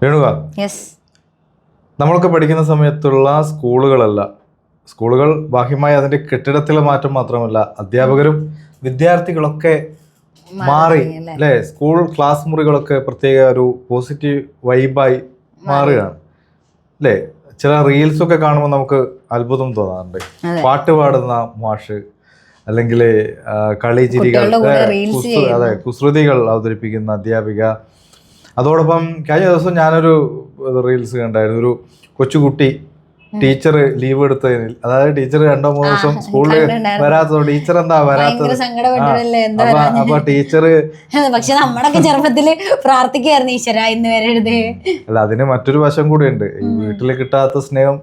രേണുക, നമ്മളൊക്കെ പഠിക്കുന്ന സമയത്തുള്ള സ്കൂളുകൾ ബാഹ്യമായി അതിന്റെ കെട്ടിടത്തിലെ മാറ്റം മാത്രമല്ല, അധ്യാപകരും വിദ്യാർത്ഥികളൊക്കെ മാറി അല്ലെ. സ്കൂൾ ക്ലാസ് മുറികളൊക്കെ പ്രത്യേക ഒരു പോസിറ്റീവ് വൈബായി മാറുകയാണ് അല്ലെ. ചില റീൽസ് ഒക്കെ കാണുമ്പോൾ നമുക്ക് അത്ഭുതം തോന്നാറുണ്ട്. പാട്ട് പാടുന്ന മാഷ്, അല്ലെങ്കിൽ കളി ചിരികൾ, അതെ, കുസൃതികൾ അവതരിപ്പിക്കുന്ന അധ്യാപിക. അതോടൊപ്പം കഴിഞ്ഞ ദിവസം ഞാനൊരു റീൽസ് കണ്ടായിരുന്നു. ഒരു കൊച്ചുകുട്ടി ടീച്ചർ ലീവ് എടുത്തതിൽ, അതായത് ടീച്ചർ 2-3 ദിവസം സ്കൂളിൽ വരാത്തതോ ടീച്ചർ എന്താ വരാത്തത്, അപ്പൊ ടീച്ചർ പക്ഷെ നമ്മളൊക്കെ ചെറുപ്പത്തില് പ്രാർത്ഥിക്കായിരുന്നു ഈശ്വര ഇന്ന് വരരുത്. അല്ല, അതിന് മറ്റൊരു വശം കൂടിയുണ്ട്. വീട്ടിൽ കിട്ടാത്ത സ്നേഹം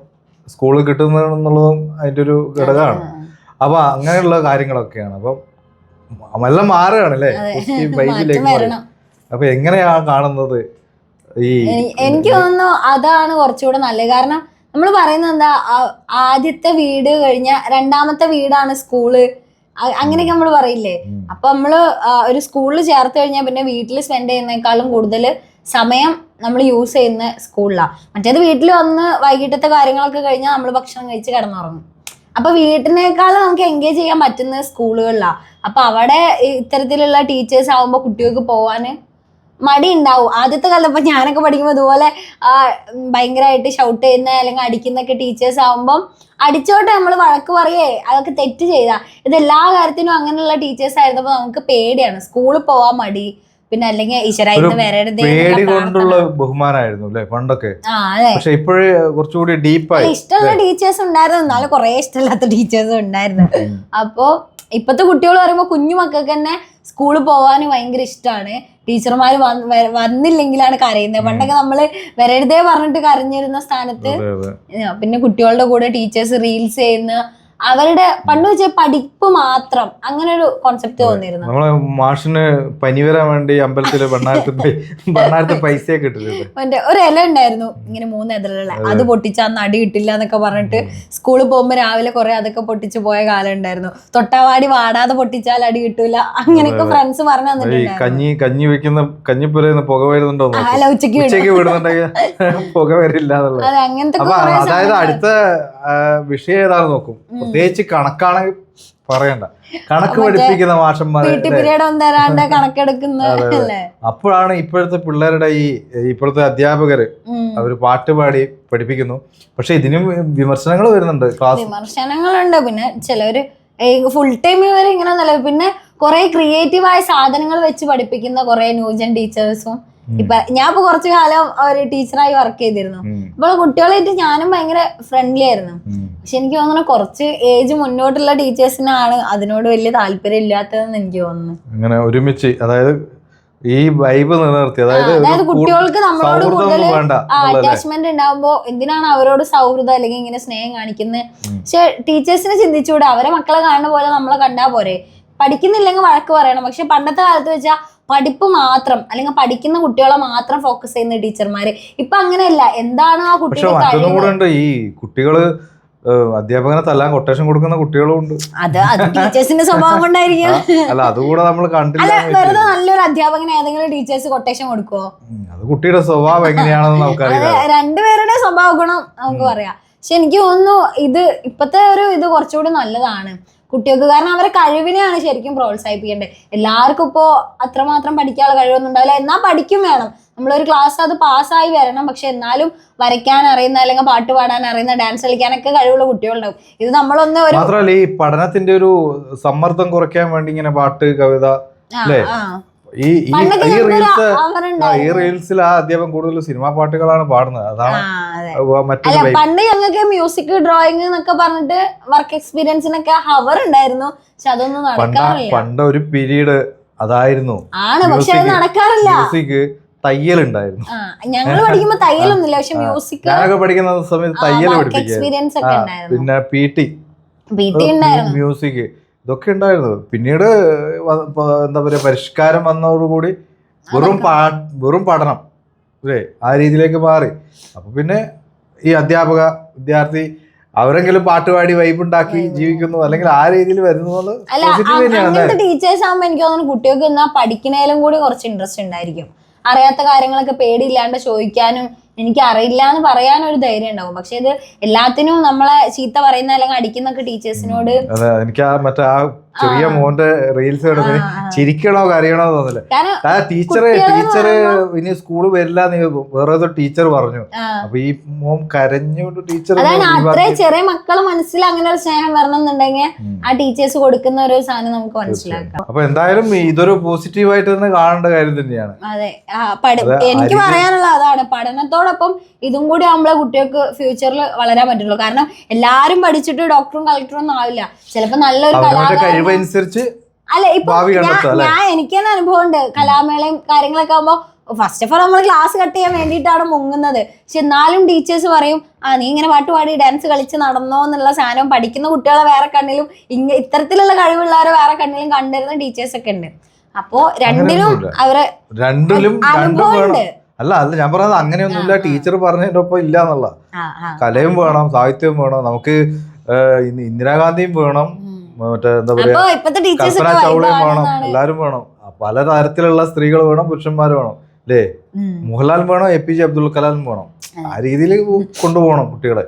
സ്കൂളിൽ കിട്ടുന്നതെന്നുള്ളതും അതിന്റെ ഒരു ഘടകമാണ്. അപ്പൊ അങ്ങനെയുള്ള കാര്യങ്ങളൊക്കെയാണ്. അപ്പം എല്ലാം മാറുകയാണ് അല്ലേ, പോസിറ്റീവ് വൈബിലേക്ക് മാറി. അപ്പൊ എങ്ങനെയാ കാണുന്നത്? എനിക്ക് തോന്നുന്നു അതാണ് കുറച്ചുകൂടെ നല്ലത്. കാരണം നമ്മൾ പറയുന്നത് എന്താ, ആദ്യത്തെ വീട് കഴിഞ്ഞ രണ്ടാമത്തെ വീടാണ് സ്കൂള്, അങ്ങനെയൊക്കെ നമ്മൾ പറയില്ലേ. അപ്പൊ നമ്മള് ഒരു സ്കൂളിൽ ചേർത്ത് കഴിഞ്ഞാൽ പിന്നെ വീട്ടിൽ സ്പെൻഡ് ചെയ്യുന്നതിനേക്കാളും കൂടുതൽ സമയം നമ്മൾ യൂസ് ചെയ്യുന്ന സ്കൂളിലാണ്. മറ്റേത് വീട്ടിൽ വന്ന് വൈകിട്ടത്തെ കാര്യങ്ങളൊക്കെ കഴിഞ്ഞാൽ നമ്മൾ ഭക്ഷണം കഴിച്ച് കിടന്നുറങ്ങും. അപ്പൊ വീട്ടിനേക്കാളും നമുക്ക് എൻഗേജ് ചെയ്യാൻ പറ്റുന്നത് സ്കൂളുകളിലാണ്. അപ്പൊ അവിടെ ഇത്തരത്തിലുള്ള ടീച്ചേഴ്സ് ആവുമ്പോൾ കുട്ടികൾക്ക് പോവാന് മടി ഉണ്ടാവും. ആദ്യത്തെ കാലത്ത് ഇപ്പൊ ഞാനൊക്കെ പഠിക്കുമ്പോൾ ഇതുപോലെ ഭയങ്കരമായിട്ട് ഷൗട്ട് ചെയ്യുന്ന അല്ലെങ്കിൽ അടിക്കുന്നൊക്കെ ടീച്ചേഴ്സ് ആവുമ്പം അടിച്ചോട്ടെ, നമ്മൾ വഴക്ക് പറയേ, അതൊക്കെ തെറ്റ് ചെയ്താ. ഇത് എല്ലാ കാര്യത്തിനും അങ്ങനെയുള്ള ടീച്ചേഴ്സ് ആയിരുന്നപ്പോ നമുക്ക് പേടിയാണ്, സ്കൂളിൽ പോവാൻ മടി. പിന്നെ അല്ലെങ്കിൽ ഈശ്വരായിട്ട് വരരുതേ പേടി കൊണ്ടുള്ള ബഹുമാനമായിരുന്നു അല്ലെ പണ്ടൊക്കെ. പക്ഷെ ഇപ്പോഴേ കുറച്ചുകൂടി ഡീപ്പായി ഇഷ്ടമുള്ള ടീച്ചേഴ്സ് ഉണ്ടായിരുന്നു, എന്നാലും കുറെ ഇഷ്ടമില്ലാത്ത ടീച്ചേഴ്സും ഉണ്ടായിരുന്നു. അപ്പോ ഇപ്പത്തെ കുട്ടികൾ പറയുമ്പോ കുഞ്ഞു മക്കൾക്ക് തന്നെ സ്കൂളിൽ പോവാൻ ഭയങ്കര ഇഷ്ടമാണ്. ടീച്ചർമാർ വന്നില്ലെങ്കിലാണ് കരയുന്നത്. പണ്ടൊക്കെ നമ്മള് വരരുതേ പറഞ്ഞിട്ട് കരഞ്ഞിരുന്ന സ്ഥാനത്ത് പിന്നെ കുട്ടികളുടെ കൂടെ ടീച്ചേഴ്സ് റീൽസ് ചെയ്യുന്ന, അവരുടെ പണ്ട് വെച്ച പഠിപ്പ് മാത്രം, അങ്ങനെ ഒരു കോൺസെപ്റ്റ് തോന്നിയിരുന്നു. നമ്മളെ മാഷിന് പനി വരാൻ വേണ്ടി അമ്പലത്തില് ഭണ്ണാരത്ത് പൈസയൊക്കെ ഇട്ടിട്ടുണ്ട്. മറ്റേ ഒരു ഇല ഉണ്ടായിരുന്നു ഇങ്ങനെ 3 ഇതളുള്ള, അത് പൊട്ടിച്ചാൽ അന്ന് അടി കിട്ടില്ല എന്നൊക്കെ പറഞ്ഞിട്ട് സ്കൂളിൽ പോകുമ്പോ രാവിലെ കുറെ അതൊക്കെ പൊട്ടിച്ചു പോയ കാലം ഉണ്ടായിരുന്നു. തൊട്ടാവാടി വാടാതെ പൊട്ടിച്ചാൽ അടി കിട്ടൂല, അങ്ങനെയൊക്കെ ഫ്രണ്ട്സ് പറഞ്ഞു തന്നിട്ടുണ്ടായിരുന്നു. കഞ്ഞി വെക്കുന്ന കഞ്ഞിപ്പുരന്ന് പുക വരുന്നുണ്ടോ, ഉച്ചയ്ക്ക് വിടുന്നുണ്ടെങ്കിൽ പുക വരില്ല എന്നുള്ളത്. അതെ, അങ്ങനത്തെ അതായത് അടുത്ത വിഷയം ഏതാണെന്ന് നോക്കും. പ്രത്യേകിച്ച് കണക്കാണെങ്കിൽ പറയണ്ട, കണക്ക് പഠിപ്പിക്കുന്ന മാഷന്മാർ അപ്പോഴാണ് ഇപ്പോഴത്തെ പിള്ളേരുടെ ഇപ്പോഴത്തെ അധ്യാപകര് അവര് പാട്ടുപാടി പഠിപ്പിക്കുന്നു. പക്ഷെ ഇതിനും വിമർശനങ്ങൾ വരുന്നുണ്ട്, വിമർശനങ്ങളുണ്ട്. പിന്നെ ചിലവര് ഫുൾ ടൈം ഇവര് ഇങ്ങനെ നല്ല, പിന്നെ കുറെ ക്രിയേറ്റീവായ സാധനങ്ങൾ വെച്ച് പഠിപ്പിക്കുന്ന കുറെ ന്യൂജൻ ടീച്ചേഴ്സും. ഇപ്പൊ ഞാൻ ഇപ്പൊ കുറച്ചു കാലം ഒരു ടീച്ചറായി വർക്ക് ചെയ്തിരുന്നു. ഇപ്പോൾ കുട്ടികളായിട്ട് ഞാനും ഭയങ്കര ഫ്രണ്ട്ലി ആയിരുന്നു. പക്ഷെ എനിക്ക് തോന്നുന്നു കുറച്ച് ഏജ് മുന്നോട്ടുള്ള ടീച്ചേഴ്സിനാണ് അതിനോട് വലിയ താല്പര്യം ഇല്ലാത്തതെന്ന് എനിക്ക് തോന്നുന്നു. അങ്ങനെ ഒരുമിച്ച്, അതായത് ഈ വൈബ് നിലനിർത്തി, അതായത് കുട്ടികൾക്ക് നമ്മളോട് കൂടുതൽ അറ്റാച്ച്മെന്റ് ഉണ്ടാകുമ്പോ എന്തിനാണ് അവരോട് സൗഹൃദം അല്ലെങ്കിൽ ഇങ്ങനെ സ്നേഹം കാണിക്കുന്നത്? പക്ഷെ ടീച്ചേഴ്സിനെ ചിന്തിച്ചുകൂടെ, അവരെ മക്കളെ കാണുന്ന പോലെ നമ്മളെ കണ്ടാ പോരെ. പഠിക്കുന്നില്ലെങ്കിൽ വഴക്ക് പറയണം. പക്ഷെ പണ്ടത്തെ കാലത്ത് വെച്ചാൽ പഠിപ്പ് മാത്രം അല്ലെങ്കിൽ പഠിക്കുന്ന കുട്ടികളെ മാത്രം ഫോക്കസ് ചെയ്യുന്ന ടീച്ചർമാര്. ഇപ്പൊ അങ്ങനെയല്ല, എന്താണ് ആ കുട്ടികളുണ്ട്. ഈ കുട്ടികള് അധ്യാപകനെ തല്ലാൻ കൊട്ടേഷൻ കൊടുക്കുന്ന കുട്ടികളും ഉണ്ട്. അത് ടീച്ചേഴ്സിന്റെ സ്വഭാവം കൊണ്ടായിരിക്കും. അല്ല, അതുകൂടെ നമ്മൾ കണ്ടില്ല. വെറുതെ നല്ലൊരു അധ്യാപകന് ഏതെങ്കിലും ടീച്ചേഴ്സ് കൊട്ടേഷൻ കൊടുക്കുവോ? അത് കുട്ടിയുടെ സ്വഭാവം എങ്ങനെയാണെന്ന് നമുക്കറിയാം. രണ്ടുപേരുടെ സ്വഭാവ ഗുണം നമുക്ക് പറയാം. പക്ഷെ എനിക്ക് തോന്നുന്നു ഇത് ഇപ്പത്തെ ഇത് കുറച്ചുകൂടി നല്ലതാണ് കുട്ടികൾക്ക്. കാരണം അവരെ കഴിവിനെയാണ് ശരിക്കും പ്രോത്സാഹിപ്പിക്കേണ്ടത്. എല്ലാവർക്കും ഇപ്പോൾ അത്രമാത്രം പഠിക്കാനുള്ള കഴിവൊന്നും ഉണ്ടാവില്ല, എന്നാൽ പഠിക്കും വേണം. നമ്മളൊരു ക്ലാസ് അത് പാസ്സായി വരണം. പക്ഷെ എന്നാലും വരയ്ക്കാൻ അറിയുന്ന അല്ലെങ്കിൽ പാട്ട് പാടാൻ അറിയുന്ന, ഡാൻസ് കളിക്കാനൊക്കെ കഴിവുള്ള കുട്ടികളുണ്ടാവും. ഇത് നമ്മളൊന്ന് മാത്രമല്ല ഈ പഠനത്തിന്റെ ഒരു സമ്മർദ്ദം കുറയ്ക്കാൻ വേണ്ടി ഇങ്ങനെ പാട്ട്, കവിത അല്ലേ, ഈ റീൽസിൽ ആ അധ്യാപകൻ കൂടുതൽ സിനിമാ പാട്ടുകളാണ് പാടുന്നത്. അതാണ് പണ്ട് ഞങ്ങൾക്ക് മ്യൂസിക്, ഡ്രോയിങ് എന്നൊക്കെ പറഞ്ഞിട്ട് വർക്ക് എക്സ്പീരിയൻസിനൊക്കെ ഹവർ ഉണ്ടായിരുന്നു. പക്ഷെ അതൊന്നും നടക്കാറില്ല. പണ്ട് ഒരു പീരീഡ് അതായിരുന്നു ആണ്, പക്ഷെ അത് നടക്കാറില്ല. മ്യൂസിക്, തയ്യൽ ഉണ്ടായിരുന്നു. ഞങ്ങൾ പഠിക്കുമ്പോ തയ്യലൊന്നുമില്ല, പക്ഷെ മ്യൂസിക്, ഞാനൊക്കെ പഠിക്കുന്ന സമയത്ത് തയ്യൽ പഠിപ്പിക്കുക, പിന്നെ പി ടി ഉണ്ടായിരുന്നു, മ്യൂസിക്, ഇതൊക്കെ ഉണ്ടായിരുന്നു. പിന്നീട് എന്താ പറയുക, പരിഷ്കാരം വന്നതോടുകൂടി വെറും പഠനം അല്ലേ, ആ രീതിയിലേക്ക് മാറി. അപ്പൊ പിന്നെ ഈ അധ്യാപക വിദ്യാർത്ഥി അവരെങ്കിലും പാട്ടുപാടി വൈബുണ്ടാക്കി ജീവിക്കുന്നു, അല്ലെങ്കിൽ ആ രീതിയിൽ വരുന്നു. ടീച്ചേഴ്സ് ആകുമ്പോ എനിക്ക് തോന്നുന്നു കുട്ടികൾക്ക് എന്നാ പഠിക്കുന്നതിലും കൂടി കുറച്ച് ഇൻട്രസ്റ്റ് ഉണ്ടായിരിക്കും. അറിയാത്ത കാര്യങ്ങളൊക്കെ പേടിയില്ലാണ്ട് ചോദിക്കാനും എനിക്ക് അറിയില്ല എന്ന് പറയാനൊരു ധൈര്യം ഉണ്ടാവും. പക്ഷെ ഇത് എല്ലാത്തിനും നമ്മളെ ചീത്ത പറയുന്ന അല്ലെങ്കിൽ അടിക്കുന്നൊക്കെ ടീച്ചേഴ്സിനോട്. അതെ, എനിക്ക് ആ മറ്റേ ആ ചെറിയ മോന്റെ റീൽസ് കിടന്ന് ചിരിക്കണോ കരയണോ തോന്നില്ല. ആ ടീച്ചറ് ഇനി സ്കൂള് വരില്ല വേറെ ഏതോ ടീച്ചർ പറഞ്ഞു. അപ്പൊ ഈ മോൻ കരഞ്ഞോണ്ട് ടീച്ചർ അതാണ് അത്രയും ചെറിയ മക്കളെ മനസ്സിൽ അങ്ങനെ ഒരു സ്നേഹം വരണം എന്നുണ്ടെങ്കിൽ ആ ടീച്ചേഴ്സ് കൊടുക്കുന്ന ഒരു സാധനം നമുക്ക് മനസ്സിലാക്കാം. അപ്പൊ എന്തായാലും ഇതൊരു പോസിറ്റീവായിട്ട് തന്നെ കാണേണ്ട കാര്യം തന്നെയാണ്. അതെ, എനിക്ക് പറയാനുള്ള അതാണ്, പഠനത്തോടൊപ്പം ഇതും കൂടി ആകുമ്പോഴേ കുട്ടികൾക്ക് ഫ്യൂച്ചറിൽ വളരാൻ പറ്റുള്ളൂ. കാരണം എല്ലാരും പഠിച്ചിട്ട് ഡോക്ടറും കളക്ടറും ഒന്നും ആവില്ല. ചിലപ്പോ നല്ലൊരു കഴിവനുസരിച്ച് അല്ല ഇപ്പൊ ഞാൻ എനിക്ക് തന്നെ അനുഭവം ഉണ്ട്. കലാമേളയും കാര്യങ്ങളൊക്കെ ആകുമ്പോ ഫസ്റ്റ് ഓഫ് ഓൾ നമ്മൾ ക്ലാസ് കട്ട് ചെയ്യാൻ വേണ്ടിയിട്ടാണ് മുങ്ങുന്നത്. പക്ഷെ എന്നാലും ടീച്ചേഴ്സ് പറയും നീ ഇങ്ങനെ പാട്ട് പാടി ഡാൻസ് കളിച്ച് നടന്നോ എന്നുള്ള സാധനം പഠിക്കുന്ന കുട്ടികളെ വേറെ കണ്ണിലും ഇത്തരത്തിലുള്ള കഴിവുള്ളവരെ വേറെ കണ്ണിലും കണ്ടിരുന്ന ടീച്ചേഴ്സ് ഒക്കെ ഉണ്ട്. അപ്പോ രണ്ടിലും അവരെ അനുഭവം ഉണ്ട്. അല്ല ഞാൻ പറയുന്നത് അങ്ങനെയൊന്നുമില്ല. ടീച്ചർ പറഞ്ഞതിന്റെ ഒപ്പം ഇല്ല എന്നുള്ള, കലയും വേണം, സാഹിത്യവും വേണം, നമുക്ക് ഇന്ദിരാഗാന്ധിയും വേണം, മറ്റേ എന്താ പറയാ കൽപ്പന ചൗളയും വേണം, എല്ലാരും വേണം. പല തരത്തിലുള്ള സ്ത്രീകൾ വേണം, പുരുഷന്മാർ വേണം അല്ലേ. മോഹൻലാൽ വേണം, APJ അബ്ദുൽ കലാം വേണം. ആ രീതിയിൽ കൊണ്ടുപോകണം കുട്ടികളെ.